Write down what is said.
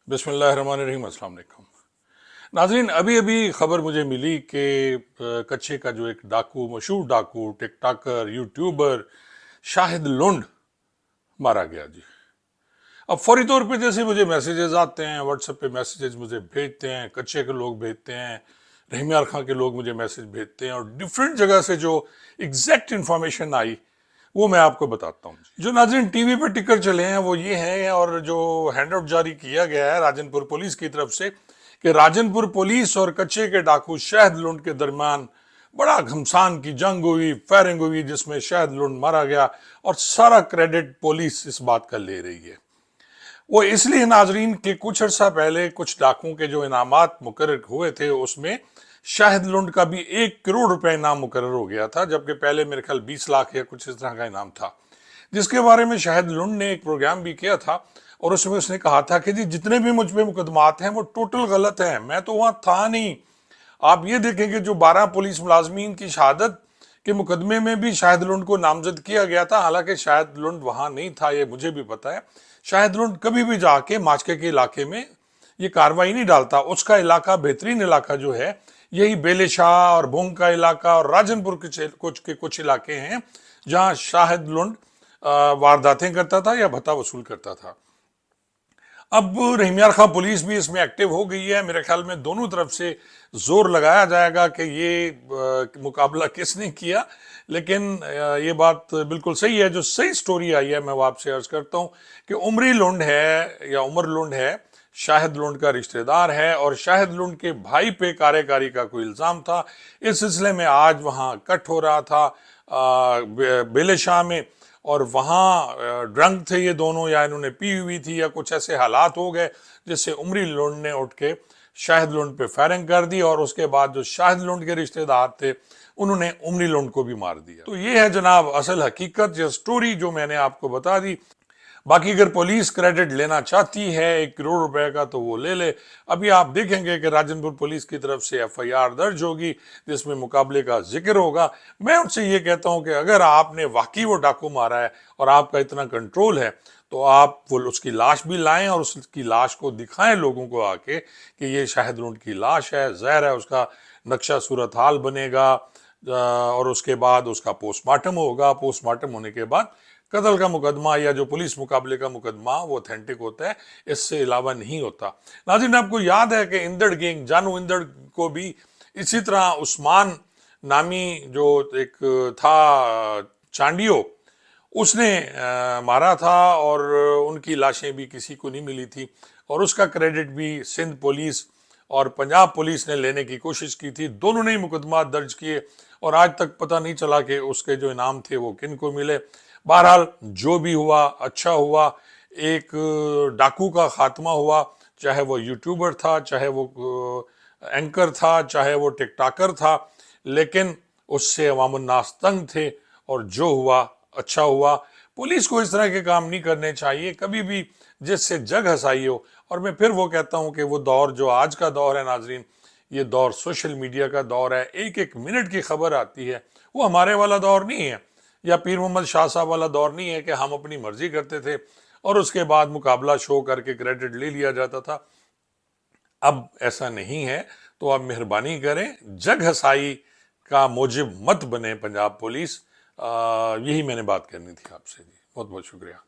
बिस्मिल्लाहिर्रहमानिर्रहीम, अस्सलाम वालेकुम। नाज़रीन, अभी अभी खबर मुझे मिली कि कच्चे का जो एक डाकू, मशहूर डाकू, टिकटॉकर, यूट्यूबर शाहिद लुंड मारा गया जी। अब फौरी तौर पे जैसे मुझे मैसेजेस आते हैं, व्हाट्सएप पे मैसेजेस मुझे भेजते हैं, कच्चे के लोग भेजते हैं, रहीम खां के लोग मुझे मैसेज भेजते हैं, और डिफरेंट जगह से जो एग्जैक्ट इंफॉर्मेशन आई वो मैं आपको बताता हूँ। जो नाज़रीन टीवी पे टिकर चले हैं वो ये हैं, और जो हैंडआउट जारी किया गया है राजनपुर पुलिस की तरफ से कि राजनपुर पुलिस और कच्चे के डाकू शाहिद लुंड के दरमियान बड़ा घमसान की जंग हुई, फायरिंग हुई, जिसमें शाहिद लुंड मारा गया, और सारा क्रेडिट पुलिस इस बात का ले रही है। वो इसलिए नाजरीन के कुछ अर्सा पहले कुछ डाकुओं के जो इनामात मुकर्रर हुए थे उसमें शाहिद लुंड का भी 1 करोड़ रुपए इनाम मुकर्रर हो गया था, जबकि पहले मेरे ख्याल 20 लाख या कुछ इस तरह का इनाम था, जिसके बारे में शाहिद लुंड ने एक प्रोग्राम भी किया था। और उसमें उसने कहा था कि जी जितने भी मुझ पे मुकदमात हैं वो टोटल गलत हैं, मैं तो वहां था नहीं। आप ये देखें कि जो 12 पुलिस मुलाजमीन की शहादत के मुकदमे में भी शाहिद लुंड को नामजद किया गया था, हालांकि शाहिद लुंड वहां नहीं था, ये मुझे भी पता है। शाहिद लुंड कभी भी जाके माचके के इलाके में ये कार्रवाई नहीं डालता। उसका इलाका, बेहतरीन इलाका जो है, यही बेले शाह और भोंग का इलाका और राजनपुर के कुछ इलाके हैं जहां शाहिद लुंड वारदातें करता था या भत्ता वसूल करता था। अब रहीम खां पुलिस भी इसमें एक्टिव हो गई है। मेरे ख्याल में दोनों तरफ से जोर लगाया जाएगा कि ये मुकाबला किसने किया, लेकिन ये बात बिल्कुल सही है। जो सही स्टोरी आई है मैं वो आपसे अर्ज करता हूँ कि उमरी लुंड है या उमर लुंड है, शाहिद लुंड का रिश्तेदार है, और शाहिद लुंड के भाई पे कार्यकारी का कोई इल्जाम था। इस सिलसिले में आज वहाँ कट हो रहा था बेले शाह में, और वहाँ ड्रंक थे ये दोनों, या इन्होंने पी हुई थी, या कुछ ऐसे हालात हो गए जिससे उमरी लुंड ने उठ के शाहिद लुंड पे फायरिंग कर दी, और उसके बाद जो शाहिद लुंड के रिश्तेदार थे उन्होंने उमरी लुंड को भी मार दिया। तो ये है जनाब असल हकीकत या स्टोरी जो मैंने आपको बता दी। बाकी अगर पुलिस क्रेडिट लेना चाहती है 1 करोड़ रुपए का तो वो ले ले। अभी आप देखेंगे कि राजनपुर पुलिस की तरफ से FIR दर्ज होगी जिसमें मुकाबले का जिक्र होगा। मैं उनसे ये कहता हूं कि अगर आपने वाकई वो डाकू मारा है और आपका इतना कंट्रोल है तो आप वो उसकी लाश भी लाएं और उसकी लाश को दिखाएं लोगों को आके कि ये शाहिद लुंड की लाश है। ज़ाहिर है उसका नक्शा सूरत हाल बनेगा, और उसके बाद उसका पोस्टमार्टम होगा। पोस्टमार्टम होने के बाद कत्ल का मुकदमा या जो पुलिस मुकाबले का मुकदमा वो ऑथेंटिक होता है, इससे अलावा नहीं होता। नाज़रीन, आपको याद है कि इंदड़ गैंग, जानू इंदड़ को भी इसी तरह उस्मान नामी जो एक था चांडियो, उसने मारा था, और उनकी लाशें भी किसी को नहीं मिली थी, और उसका क्रेडिट भी सिंध पुलिस और पंजाब पुलिस ने लेने की कोशिश की थी। दोनों ने ही मुकदमा दर्ज किए, और आज तक पता नहीं चला कि उसके जो इनाम थे वो किन को मिले। बहरहाल जो भी हुआ अच्छा हुआ, एक डाकू का खात्मा हुआ, चाहे वो यूट्यूबर था, चाहे वो एंकर था, चाहे वो टिकटॉकर था, लेकिन उससे अवामुन्नास तंग थे, और जो हुआ अच्छा हुआ। पुलिस को इस तरह के काम नहीं करने चाहिए कभी भी जिससे जग हंसाई हो। और मैं फिर वो कहता हूं कि वो दौर जो आज का दौर है नाजरीन, ये दौर सोशल मीडिया का दौर है। एक एक मिनट की खबर आती है। वो हमारे वाला दौर नहीं है, या पीर मोहम्मद शाह साहब वाला दौर नहीं है कि हम अपनी मर्जी करते थे और उसके बाद मुकाबला शो करके क्रेडिट ले लिया जाता था। अब ऐसा नहीं है, तो आप मेहरबानी करें, जग हसाई का मोजिब मत बने पंजाब पुलिस। यही मैंने बात करनी थी आपसे जी। बहुत बहुत शुक्रिया।